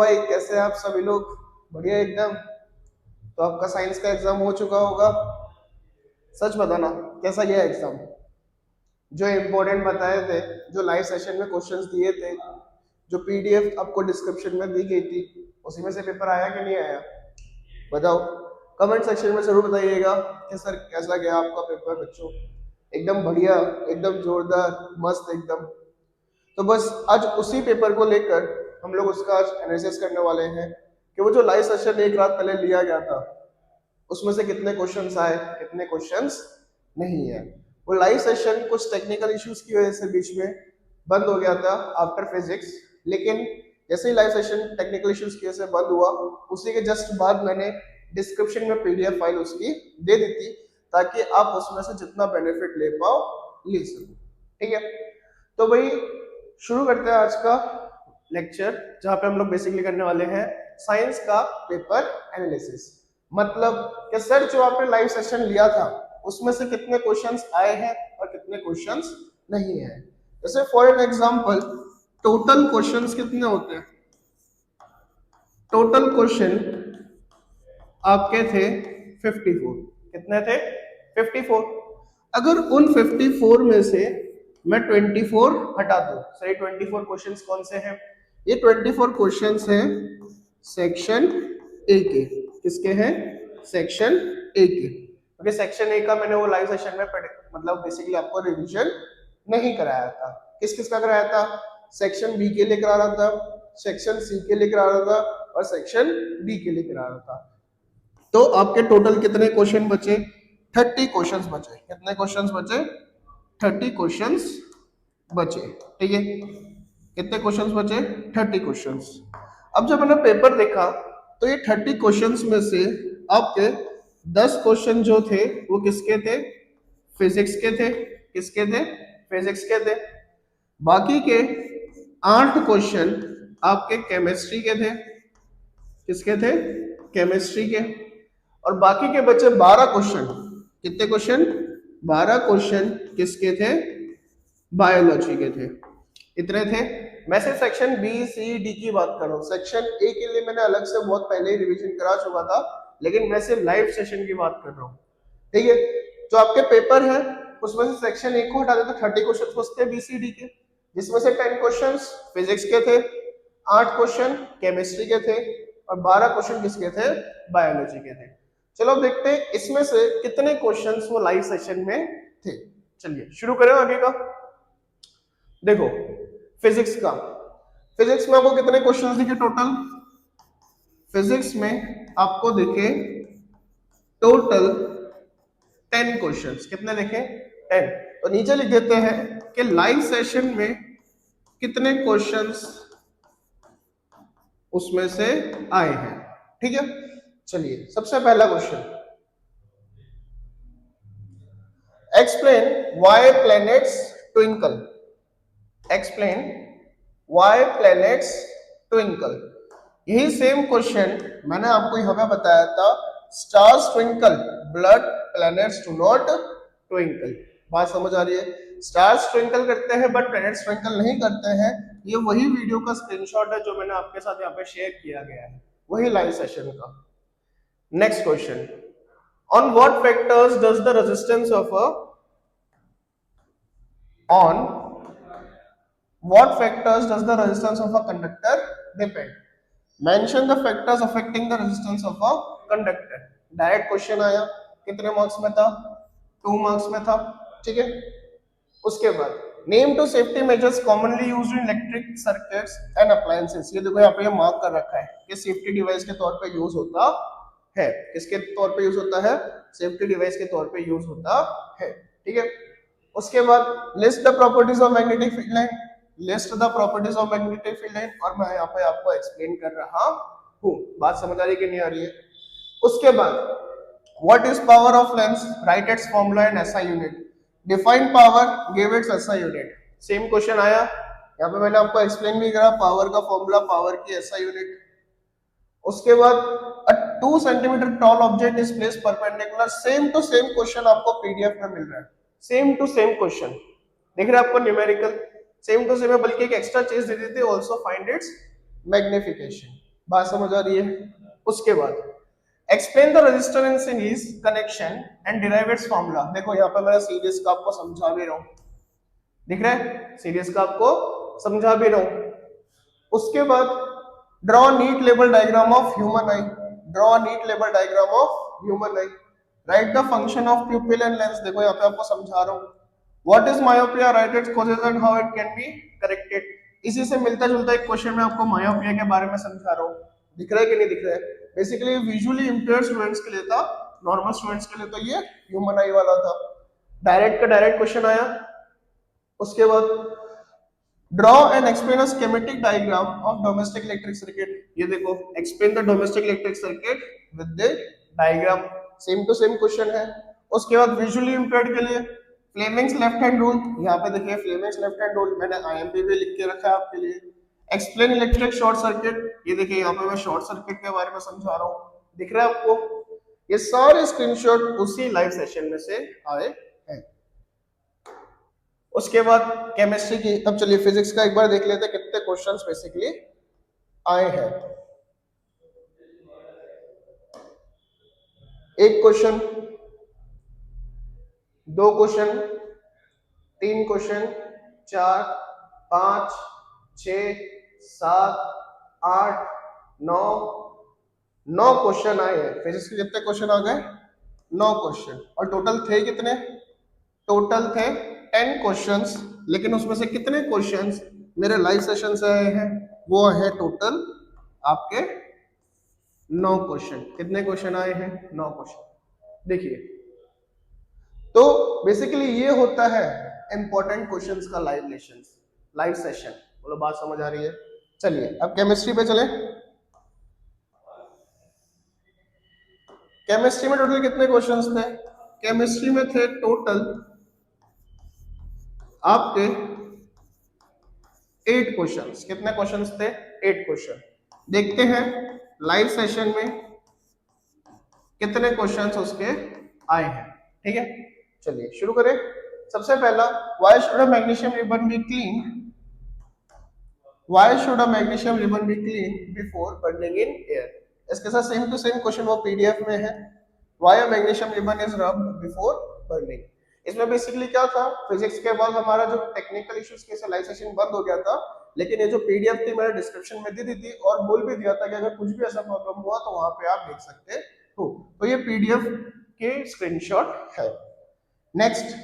भाई, कैसे हैं आप सभी लोग? बढ़िया एकदम। तो आपका साइंस का एग्जाम हो चुका होगा। सच बताना, कैसा गया एग्जाम? जो इम्पोर्टेंट बताए थे, जो लाइव सेशन में क्वेश्चंस दिए थे, जो पीडीएफ आपको डिस्क्रिप्शन में दी गई थी, उसी में से पेपर आया कि नहीं आया? बताओ। कमेंट सेक्शन में जरूर बताइएगा कि सर कैसा गया आपका पेपर बच्चों। एकदम बढ़िया, एकदम जोरदार, मस्त एकदम। तो बस आज उसी पेपर को लेकर हम लोग उसका आज एनालिसिस करने वाले हैं कि वो जो लाइव सेशन एक रात पहले लिया गया था, उसमें से कितने क्वेश्चंस आए, कितने क्वेश्चंस नहीं है। वो लाइव सेशन कुछ टेक्निकल इश्यूज की वजह से बीच में बंद हो गया था आफ्टर फिजिक्स, लेकिन जैसे ही लाइव सेशन टेक्निकल इश्यूज की वजह से बंद हुआ, उसी के जस्ट बाद मैंने डिस्क्रिप्शन में पीडीएफ फाइल उसकी दे दी थी, ताकि आप उसमें से जितना बेनिफिट ले पाओ ले सको। ठीक है, तो भाई शुरू करते हैं आज का लेक्चर, जहां पे हम लोग बेसिकली करने वाले हैं साइंस का पेपर एनालिसिस। मतलब कि सर जो आपने लाइव सेशन लिया था उसमें से कितने क्वेश्चंस आए हैं और कितने क्वेश्चंस नहीं है। जैसे for an example, total questions कितने होते हैं? टोटल क्वेश्चन आपके थे 54। कितने थे? 54। अगर उन 54 में से मैं 24 हटा दूं, सही 24 क्वेश्चंस कौन से हैं? ये 24 क्वेश्चंस हैं सेक्शन ए के। किसके हैं? सेक्शन ए के। क्योंकि सेक्शन ए का मैंने वो लाइव सेशन में मतलब बेसिकली आपको रिवीजन नहीं कराया था। किस किस का कराया था? सेक्शन बी के लिए करा रहा था, सेक्शन सी के लिए करा रहा था और सेक्शन डी के लिए करा रहा था। तो आपके टोटल कितने क्वेश्चन बचे? 30 क्वेश्चंस बचे। कितने क्वेश्चंस बचे? 30 क्वेश्चंस बचे। ठीक है, कितने क्वेश्चंस बचे? 30 क्वेश्चंस। अब जब मैंने पेपर देखा तो ये 30 क्वेश्चंस में से आपके 10 क्वेश्चन जो थे वो किसके थे? फिजिक्स के थे। किसके थे? फिजिक्स के थे। बाकी के 8 क्वेश्चन आपके केमिस्ट्री के थे। किसके थे? केमिस्ट्री के। और बाकी के बचे 12 क्वेश्चन। कितने क्वेश्चन? 12 क्वेश्चन किसके थे? बायोलॉजी के थे। इतने थे। मैं सिर्फ सेक्शन बी सी डी की बात कर रहा हूँ। सेक्शन ए के लिए मैंने अलग से बहुत पहले ही रिवीजन करा चुका था, लेकिन मैं सिर्फ लाइव सेशन की बात कर रहा हूँ। ठीक है, जो आपके पेपर है उसमें से सेक्शन ए को हटा देते 30 क्वेश्चन बचते हैं बी सी डी के, जिसमें से 10 क्वेश्चन फिजिक्स के थे, 8 क्वेश्चन केमिस्ट्री के थे और 12 क्वेश्चन किसके थे? बायोलॉजी के थे। चलो अब देखते हैं इसमें से कितने क्वेश्चंस वो लाइव सेशन में थे। चलिए शुरू करें आगे का। देखो फिजिक्स का, फिजिक्स में आपको कितने क्वेश्चंस दिखे टोटल? फिजिक्स में आपको दिखे टोटल 10 क्वेश्चंस। कितने देखे? 10। तो नीचे लिख देते हैं कि लाइव सेशन में कितने क्वेश्चंस उसमें से आए हैं। ठीक है, चलिए सबसे पहला question, explain why planets twinkle. Explain why planets twinkle. यही सेम क्वेश्चन मैंने आपको यहां पे बताया था, stars twinkle blood planets do not twinkle. बात समझ आ रही है? स्टार्स ट्विंकल करते हैं बट प्लैनेट्स ट्विंकल नहीं करते हैं। ये वही वीडियो का स्क्रीनशॉट है जो मैंने आपके साथ यहाँ पे शेयर किया गया है, वही लाइव सेशन का। Next question, on what factors does the resistance of a on what factors does the resistance of a conductor depend? Mention the factors affecting the resistance of a conductor. Direct question आया, कितने marks में था? 2 marks में था। ठीक है, उसके बाद name two safety measures commonly used in electric circuits and appliances. ये देखो यहाँ पे मार्क कर रखा है कि सेफ्टी डिवाइस के तौर पे यूज होता है। किसके तौर पे यूज होता है? सेफ्टी डिवाइस के तौर पे यूज होता है। ठीक है, उसके बाद list the properties of magnetic field line. List the properties of magnetic field line, और मैं यहाँ पे आपको एक्सप्लेन कर रहा हूँ। बात समझ आ रही है कि नहीं आ रही है? उसके बाद what is power of lens, right it's formula in SI unit, define power, give its SI unit. Same question आया, यहाँ पे मैंने आपको एक्सप्लेन भी करा पावर का फॉर्मूला, पावर की एसआई यूनिट। उसके बाद a 2 centimetre tall object is placed perpendicular. Same to same question आपको पीडीएफ में मिल रहा है। सेम टू सेम क्वेश्चन दिख रहा है आपको, न्यूमेरिकल सेम टू सेम है, बल्कि एक एक्स्ट्रा चीज दे देते, आल्सो फाइंड इट्स मैग्निफिकेशन। बात समझ आ रही है? उसके बाद explain the resistor in series connection and derive its formula. देखो यहाँ पे मैं सीरीज का आपको समझा भी रहा हूँ, दिख रहा है? सीरीज का आपको समझा भी रहा हूँ। उसके बाद draw neat label diagram of human I. Draw neat label diagram of human I. Right the function of प्यूपिल and lens. देखो यहाँ पे आपको समझा रहा हूँ। What is myopia, right its causes and how it can be corrected. इसी से मिलता जुलता एक क्वेश्चन में आपको मायोपिया के बारे में समझा रहा हूँ। दिख रहा है कि नहीं दिख रहा है? बेसिकली विजुअली इंपेयर्ड स्टूडेंट्स के लिए था, नॉर्मल स्टूडेंट्स के लिए तो ये ह्यूमन आई वाला था। डायरेक्ट का डायरेक्ट क्वेश्चन आया। उसके बाद draw and explain a schematic diagram of domestic electric circuit. ये देखो, explain the domestic electric circuit with the diagram. Same to same question है। उसके बाद विजुअली इंपेयर्ड के लिए फ्लेमिंग्स लेफ्ट हैंड रूल। यहाँ पे देखिए फ्लेमिंग्स लेफ्ट हैंड रूल मैंने आईएमपी भी लिख के रखा है आपके लिए। Explain electric short circuit. ये देखिए यहाँ पे मैं शॉर्ट सर्किट के बारे में समझा रहा हूँ, दिख रहा है आपको? ये सारे स्क्रीनशॉट उसी लाइव सेशन में से आए हैं। उसके बाद केमिस्ट्री की। अब चलिए फिजिक्स का एक बार देख लेते हैं कितने क्वेश्चंस बेसिकली आए हैं। एक क्वेश्चन, दो क्वेश्चन, तीन क्वेश्चन, चार, पांच, छ, सात, आठ, नौ, 9 क्वेश्चन आए हैं। फिजिक्स के कितने क्वेश्चन आ गए? 9 क्वेश्चन। और टोटल थे कितने? टोटल थे 10 क्वेश्चंस। लेकिन उसमें से कितने क्वेश्चंस मेरे लाइव सेशन से आए हैं? वो है टोटल आपके 9 क्वेश्चन। कितने क्वेश्चन आए हैं? 9 क्वेश्चन। देखिए, तो बेसिकली ये होता है इंपॉर्टेंट क्वेश्चंस का लाइव सेशन। बोलो बात समझ आ रही है? चलिए अब केमिस्ट्री पे चले। केमिस्ट्री में टोटल कितने क्वेश्चंस थे? केमिस्ट्री में थे टोटल आपके 8 क्वेश्चंस। कितने क्वेश्चंस थे? 8 क्वेश्चन। देखते हैं लाइव सेशन में कितने क्वेश्चंस उसके आए हैं। ठीक है, चलिए शुरू करें। सबसे पहला, why should a magnesium ribbon be clean? Why should a magnesium ribbon be clean before burning in air? इसके साथ सेम टू सेम क्वेश्चन वो पीडीएफ में है। Why a magnesium ribbon is rubbed before burning. इसमें basically क्या था, physics के बाद हमारा जो टेक्निकल इश्यूज के लाइव सेशन बंद हो गया था, लेकिन ये जो पीडीएफ थी मैंने डिस्क्रिप्शन में दे दी थी और बोल भी दिया था कि अगर कुछ भी ऐसा प्रॉब्लम हुआ तो वहां पे आप देख सकते हो। तो ये पीडीएफ के स्क्रीनशॉट है। Next,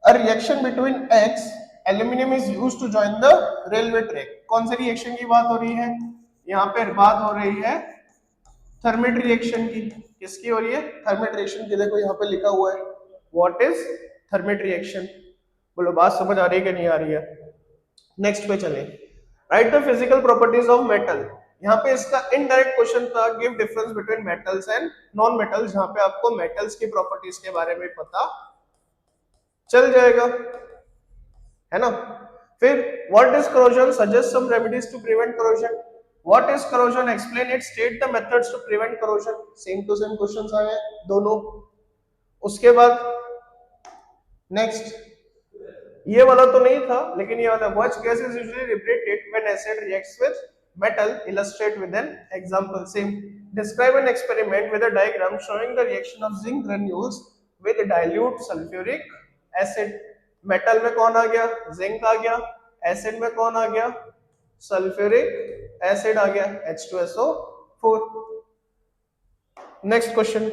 a reaction between X aluminium is used to join the railway track. कौन से रिएक्शन की बात हो रही है? यहाँ पे बात हो रही है थर्मेट रिएक्शन की। किसकी हो रही है? थर्मेट रिएक्शन की। देखो यहाँ पे लिखा हुआ है व्हाट इज थर्मेट रिएक्शन। बोलो बात समझ आ रही है कि नहीं आ रही है? नेक्स्ट पे चले। Right the physical properties of metal. यहाँ पे इसका इनडायरेक्ट क्वेश्चन था, give difference between metals and non metals. यहाँ पे आपको मेटल्स की प्रॉपर्टीज के बारे में पता चल जाएगा, है ना? फिर what is corrosion, suggest some remedies to prevent corrosion. What is corrosion, explain it, state the methods to prevent corrosion. Same to same questions आए दोनों। उसके बाद नेक्स्ट, ये वाला तो नहीं था लेकिन ये वाला, which gas is usually liberated when acid reacts with metal, illustrate with an example. Same, describe an experiment with a diagram showing the reaction of zinc granules with dilute sulphuric acid. Metal में कौन आ गया? Zinc आ गया। Acid में कौन आ गया? Sulphuric acid आ गया, H2SO4। Next question,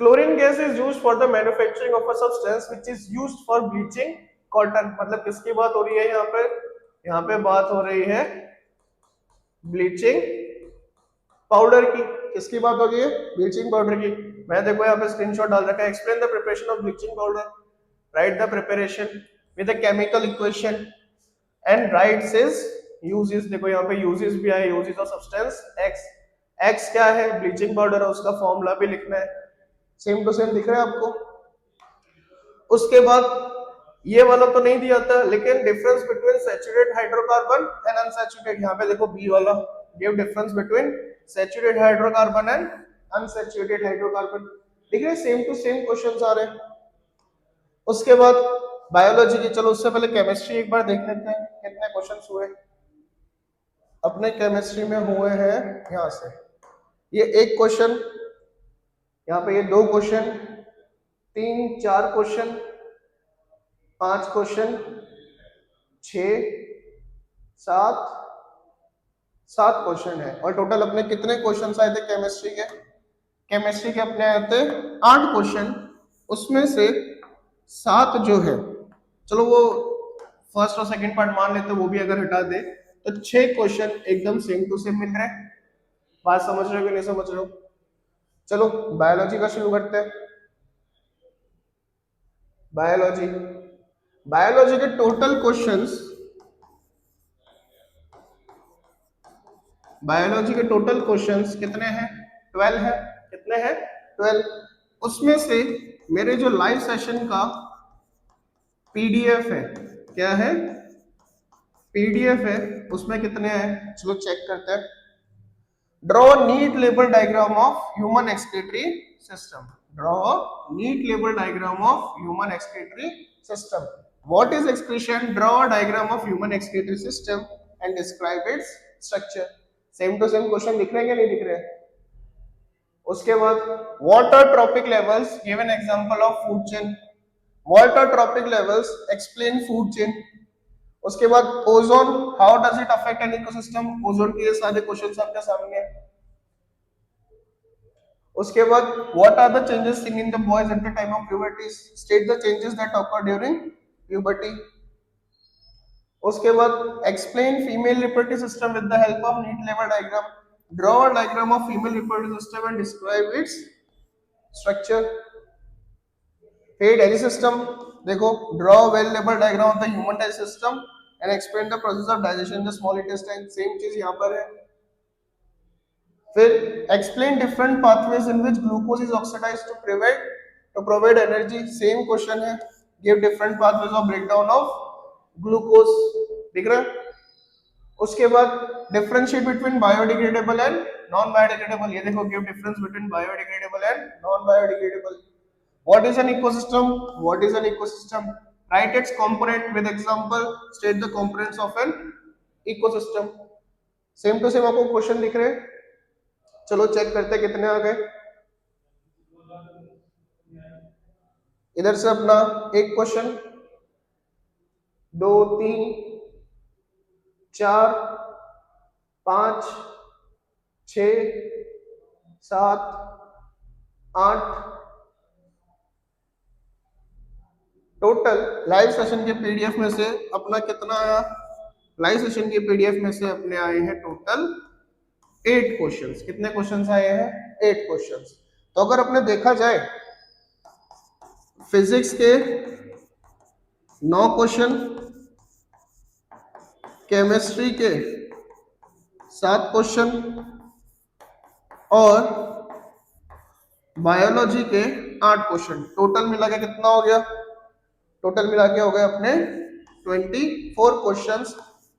chlorine gas is used for the manufacturing of a substance which is used for bleaching cotton. मतलब किसकी बात हो रही है यहाँ पे? यहाँ पे बात हो रही है ब्लीचिंग पाउडर की। किसकी बात हो रही है? ब्लीचिंग पाउडर की। मैं देखो यहाँ पे स्क्रीनशॉट डाल रखा है। Explain the preparation of bleaching powder. Right the preparation with a chemical equation and rights is uses. देखो यहाँ पे यूजेस भी आए, uses of substance x. X क्या है? ब्लीचिंग पाउडर है, उसका फॉर्मूला भी लिखना है। सेम टू सेम दिख रहा है आपको? उसके बाद ये वाला तो नहीं दिया था, लेकिन difference between saturated hydrocarbon and unsaturated. यहाँ पे देखो बी वाला, give difference between saturated hydrocarbon and unsaturated hydrocarbon. दिख रहे? सेम टू सेम क्वेश्चंस आ रहे हैं। उसके बाद बायोलॉजी की। चलो उससे पहले केमिस्ट्री एक बार देख लेते हैं कितने क्वेश्चंस हुए। अपने केमिस्ट्री में हुए हैं यहाँ से, ये एक क्वेश्चन, यहाँ पे ये 2 क्वेश्चन, 3 4 क्वेश्चन, 5 क्वेश्चन, 6 7 क्वेश्चन है। और टोटल अपने कितने क्वेश्चन आए थे केमिस्ट्री के? केमिस्ट्री के अपने आए थे 8 क्वेश्चन, उसमें से 7 जो है, चलो वो फर्स्ट और सेकंड पार्ट मान लेते, वो भी अगर हटा दे तो 6 क्वेश्चन एकदम सेम टू सेम मिल रहे हैं। बात समझ रहे हो कि नहीं समझ रहे हो? चलो बायोलॉजी का शुरू करते हैं। बायोलॉजी, बायोलॉजी के टोटल क्वेश्चंस, बायोलॉजी के टोटल क्वेश्चंस कितने हैं? 12 है। कितने हैं? 12। उसमें से मेरे जो लाइव सेशन का पीडीएफ है, क्या है? पीडीएफ है, उसमें कितने हैं? चलो चेक करते हैं। Draw neat label diagram of human excretory system. Draw neat label diagram of human excretory system. What is excretion? Draw diagram of human excretory system and describe its structure. Same to same question दिख रहे हैं कि नहीं दिख रहे? उसके बाद water trophic levels, give an example of food chain. Water trophic levels, explain food chain. उसके बाद ozone, how does it affect an ecosystem. Ozone के ये सारे क्वेश्चंस आपके सामने हैं। उसके बाद what are the changes seen in the boys at the time of puberty, state the changes that occur during puberty. उसके बाद explain female reproductive system with the help of neat level diagram. Draw a diagram of female reproductive system and describe its structure. फिर digestive system, देखो draw well label diagram of the human digestive system and explain the process of digestion in the small intestine. Same चीज यहाँ पर है। फिर explain different pathways in which glucose is oxidised to provide energy. Same question है। Give different pathways of breakdown of glucose. दिख रहा है? उसके बाद differentiate between biodegradable and non biodegradable. ये देखो, give difference between biodegradable and non biodegradable. What is an ecosystem? What is an ecosystem? Write its component with example. State the components of an ecosystem. Same to same आपको question दिख रहे हैं। चलो check करते हैं कितने आ गए। इधर से अपना एक क्वेश्चन, 2 3 4 5 6 7 8। टोटल लाइव सेशन के पीडीएफ में से अपना कितना आया? लाइव सेशन के पीडीएफ में से अपने आए हैं टोटल 8 क्वेश्चंस। कितने क्वेश्चंस आए हैं? 8 क्वेश्चंस। तो अगर अपने देखा जाए, फिजिक्स के 9 क्वेश्चन, केमिस्ट्री के 7 क्वेश्चन और बायोलॉजी के 8 क्वेश्चन, टोटल मिला के कितना हो गया? टोटल मिला के हो गए अपने 24 क्वेश्चंस।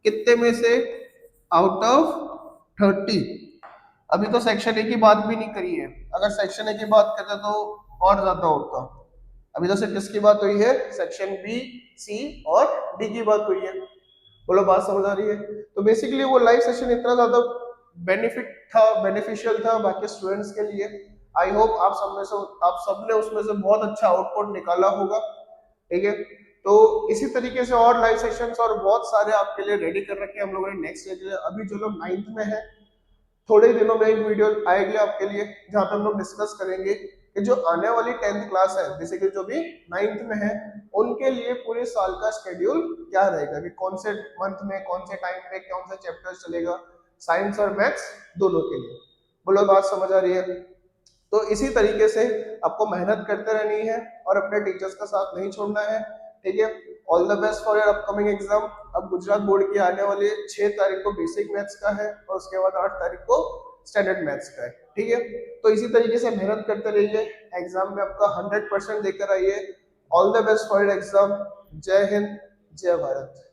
कितने में से? Out of 30। अभी तो सेक्शन ए की बात भी नहीं करी है। अगर सेक्शन ए की बात करते तो और ज्यादा होता। अभी तो सिर्फ किसकी बात हुई है? सेक्शन बी, सी और डी की बात हुई है। बोलो बात समझ आ रही है? तो बेसिकली वो लाइव सेशन इतना ज्यादा बेनिफिशियल था बाकी स्टूडेंट्स के लिए। आई होप आप सबने उसमें से बहुत अच्छा आउटपुट निकाला होगा। ठीक है, तो इसी तरीके से और लाइव सेशंस और बहुत सारे आपके लिए रेडी कर रखे हैं हम लोगों ने नेक्स्ट ईयर के लिए। अभी जो लोग 9th में है, थोड़े ही दिनों में एक वीडियो आएगी आपके लिए जहां पे हम लोग डिस्कस करेंगे कि जो आने वाली 10th क्लास है, बेसिकली जो भी 9th में है, उनके लिए पूरे साल का शेड्यूल क्या रहेगा, कि कौन से मंथ में, कौन से टाइम पे कौन सा चैप्टर चलेगा, साइंस और मैथ्स दोनों के लिए। बोलो बात समझ आ रही है? तो इसी तरीके से आपको मेहनत करते रहनी है और अपने टीचर्स का साथ नहीं छोड़ना है। ठीक है, all the best for your upcoming exam. अब गुजरात बोर्ड की आने वाली 6 तारीख को बेसिक मैथ्स का है और उसके बाद 8 तारीख को स्टैंडर्ड मैथ्स का है। ठीक है, तो इसी तरीके से मेहनत करते रहिए, एग्जाम में आपका 100% देकर आइए। All the best for your exam. जय हिंद, जय भारत।